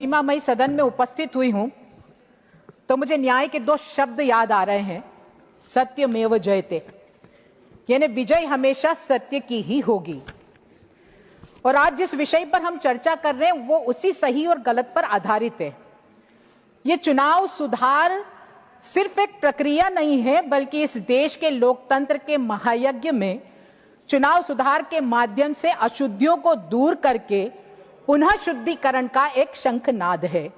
महिमा सदन में उपस्थित हुई हूं तो मुझे न्याय के दो शब्द याद आ रहे हैं, सत्यमेव जयते, यानी विजय हमेशा सत्य की ही होगी। और आज जिस विषय पर हम चर्चा कर रहे हैं वो उसी सही और गलत पर आधारित है। ये चुनाव सुधार सिर्फ एक प्रक्रिया नहीं है, बल्कि इस देश के लोकतंत्र के महायज्ञ में चुनाव सुधार के माध्यम से अशुद्धियों को दूर करके पुनः शुद्धिकरण का एक शंखनाद है।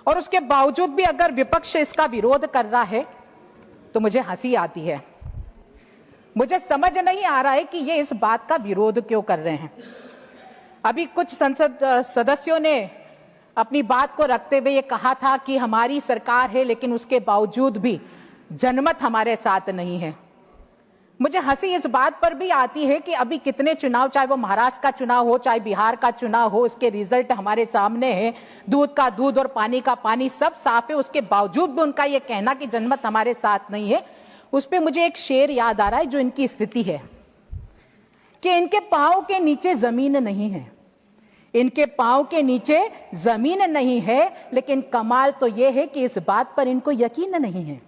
और उसके बावजूद भी अगर विपक्ष इसका विरोध कर रहा है तो मुझे हंसी आती है। मुझे समझ नहीं आ रहा है कि ये इस बात का विरोध क्यों कर रहे हैं। अभी कुछ संसद सदस्यों ने अपनी बात को रखते हुए ये कहा था कि हमारी सरकार है लेकिन उसके बावजूद भी जनमत हमारे साथ नहीं है। मुझे हंसी इस बात पर भी आती है कि अभी कितने चुनाव, चाहे वो महाराष्ट्र का चुनाव हो, चाहे बिहार का चुनाव हो, उसके रिजल्ट हमारे सामने है। दूध का दूध और पानी का पानी सब साफ है, उसके बावजूद भी उनका ये कहना कि जनमत हमारे साथ नहीं है। उस पर मुझे एक शेर याद आ रहा है जो इनकी स्थिति है कि इनके पांव के नीचे जमीन नहीं है, इनके पांव के नीचे जमीन नहीं है, लेकिन कमाल तो यह है कि इस बात पर इनको यकीन नहीं है।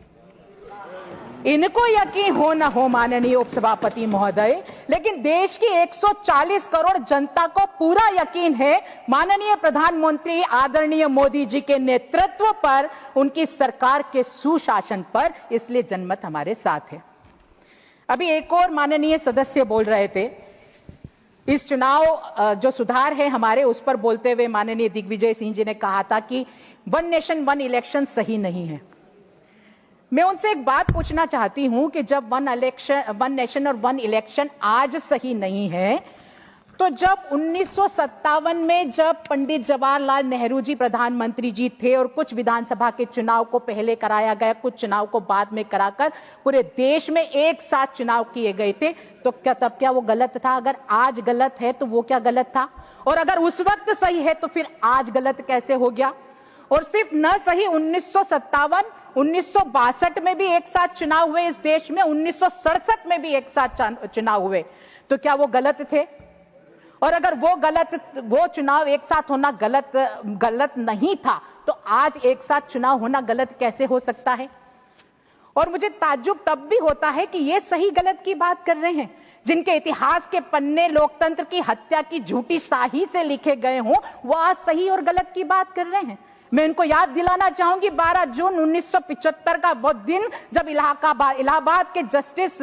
इनको यकीन हो ना हो माननीय उपसभापति महोदय, लेकिन देश की 140 करोड़ जनता को पूरा यकीन है माननीय प्रधानमंत्री आदरणीय मोदी जी के नेतृत्व पर, उनकी सरकार के सुशासन पर, इसलिए जनमत हमारे साथ है। अभी एक और माननीय सदस्य बोल रहे थे, इस चुनाव जो सुधार है हमारे, उस पर बोलते हुए माननीय दिग्विजय सिंह जी ने कहा था कि वन नेशन वन इलेक्शन सही नहीं है। मैं उनसे एक बात पूछना चाहती हूं कि जब वन नेशन और वन इलेक्शन आज सही नहीं है, तो जब 1957 में जब पंडित जवाहरलाल नेहरू जी प्रधानमंत्री जी थे और कुछ विधानसभा के चुनाव को पहले कराया गया, कुछ चुनाव को बाद में कराकर पूरे देश में एक साथ चुनाव किए गए थे, तो क्या वो गलत था? अगर आज गलत है तो वो क्या गलत था? और अगर उस वक्त सही है तो फिर आज गलत कैसे हो गया? और सिर्फ न सही 1957, 1962 में भी एक साथ चुनाव हुए इस देश में, 1967 में भी एक साथ चुनाव हुए, तो क्या वो गलत थे? और अगर वो चुनाव एक साथ होना गलत नहीं था, तो आज एक साथ चुनाव होना गलत कैसे हो सकता है? और मुझे ताज्जुब तब भी होता है कि ये सही गलत की बात कर रहे हैं जिनके इतिहास के पन्ने लोकतंत्र की हत्या की झूठी शाही से लिखे गए हों, वो आज सही और गलत की बात कर रहे हैं। मैं इनको याद दिलाना चाहूंगी 12 जून 1975 का वो दिन जब इलाहाबाद के जस्टिस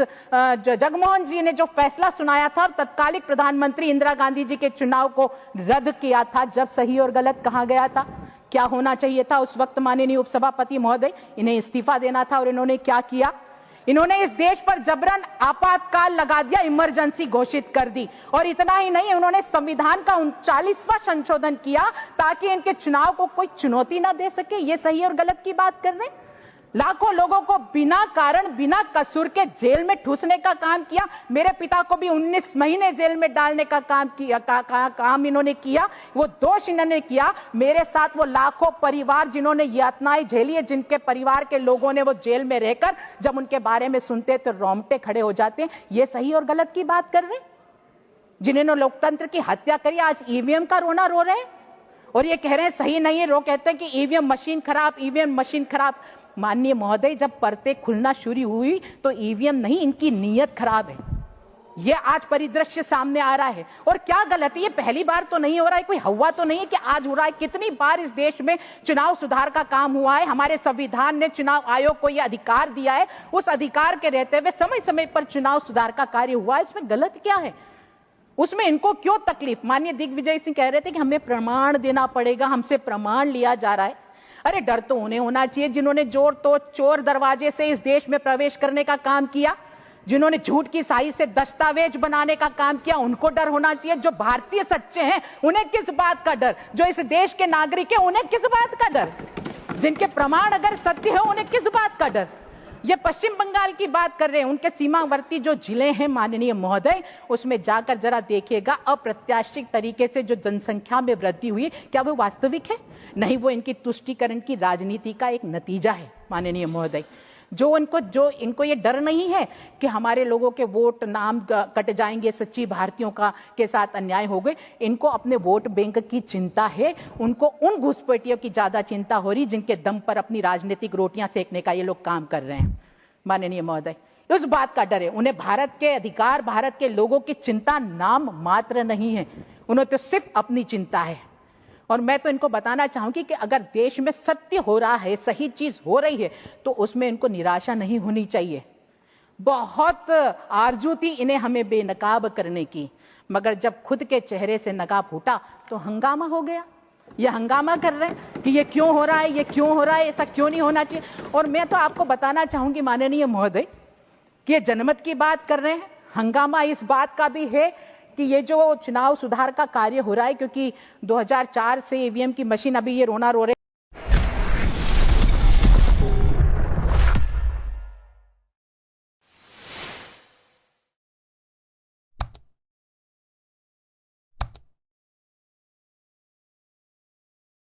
जगमोहन जी ने जो फैसला सुनाया था और तत्कालिक प्रधानमंत्री इंदिरा गांधी जी के चुनाव को रद्द किया था, जब सही और गलत कहा गया था। क्या होना चाहिए था उस वक्त माननीय उपसभापति महोदय? इन्हें इस्तीफा देना था। और इन्होंने क्या किया? इन्होंने इस देश पर जबरन आपातकाल लगा दिया, इमरजेंसी घोषित कर दी। और इतना ही नहीं, उन्होंने संविधान का 39वां संशोधन किया ताकि इनके चुनाव को कोई चुनौती ना दे सके। ये सही और गलत की बात कर रहे हैं। लाखों लोगों को बिना कारण, बिना कसूर के जेल में ठूसने का काम किया। मेरे पिता को भी 19 महीने जेल में डालने का काम इन्होंने किया। वो दोष इन्होंने किया। मेरे साथ वो लाखों परिवार जिन्होंने यातनाएं झेली है, जिनके परिवार के लोगों ने वो जेल में रहकर जब उनके बारे में सुनते तो रोंगटे खड़े हो जाते हैं। ये सही और गलत की बात कर रहे हैं। जिन्होंने लोकतंत्र की हत्या करी, आज ईवीएम का रोना रो रहे हैं और ये कह रहे हैं सही नहीं है। वो कहते हैं कि ईवीएम मशीन खराब, ईवीएम मशीन खराब। माननीय महोदय, जब परतें खुलना शुरू हुई तो ईवीएम नहीं, इनकी नीयत खराब है। ये आज परिदृश्य सामने आ रहा है। और क्या गलत है? ये पहली बार तो नहीं हो रहा है, कोई हवा तो नहीं है कि आज हो रहा है। कितनी बार इस देश में चुनाव सुधार का काम हुआ है। हमारे संविधान ने चुनाव आयोग को यह अधिकार दिया है। उस अधिकार के रहते हुए समय समय पर चुनाव सुधार का कार्य हुआ है। इसमें गलत क्या है? उसमें इनको क्यों तकलीफ? माननीय दिग्विजय सिंह कह रहे थे कि हमें प्रमाण देना पड़ेगा, हमसे प्रमाण लिया जा रहा है। अरे डर तो उन्हें होना चाहिए जिन्होंने चोर दरवाजे से इस देश में प्रवेश करने का काम किया, जिन्होंने झूठ की स्याही से दस्तावेज बनाने का काम किया, उनको डर होना चाहिए। जो भारतीय सच्चे हैं उन्हें किस बात का डर? जो इस देश के नागरिक हैं उन्हें किस बात का डर? जिनके प्रमाण अगर सत्य है उन्हें किस बात का डर? ये पश्चिम बंगाल की बात कर रहे हैं, उनके सीमावर्ती जो जिले हैं माननीय महोदय, उसमें जाकर जरा देखिएगा अप्रत्याशित तरीके से जो जनसंख्या में वृद्धि हुई, क्या वो वास्तविक है? नहीं, वो इनकी तुष्टीकरण की राजनीति का एक नतीजा है माननीय महोदय। जो इनको ये डर नहीं है कि हमारे लोगों के वोट नाम कट जाएंगे, सच्ची भारतीयों का के साथ अन्याय हो गए। इनको अपने वोट बैंक की चिंता है, उनको उन घुसपैठियों की ज्यादा चिंता हो रही जिनके दम पर अपनी राजनीतिक रोटियां सेकने का ये लोग काम कर रहे हैं। माननीय महोदय, उस बात का डर है। उन्हें भारत के अधिकार, भारत के लोगों की चिंता नाम मात्र नहीं है, उन्हें तो सिर्फ अपनी चिंता है। और मैं तो इनको बताना चाहूंगी कि अगर देश में सत्य हो रहा है, सही चीज हो रही है, तो उसमें इनको निराशा नहीं होनी चाहिए। बहुत आरजू थी इन्हें हमें बेनकाब करने की, मगर जब खुद के चेहरे से नकाब फूटा तो हंगामा हो गया। ये हंगामा कर रहे हैं कि ये क्यों हो रहा है, ये क्यों हो रहा है, ऐसा क्यों नहीं होना चाहिए। और मैं तो आपको बताना चाहूंगी माननीय महोदय कि ये जनमत की बात कर रहे हैं, हंगामा इस बात का भी है कि ये जो चुनाव सुधार का कार्य हो रहा है, क्योंकि 2004 से ईवीएम की मशीन, अभी ये रोना रो रहे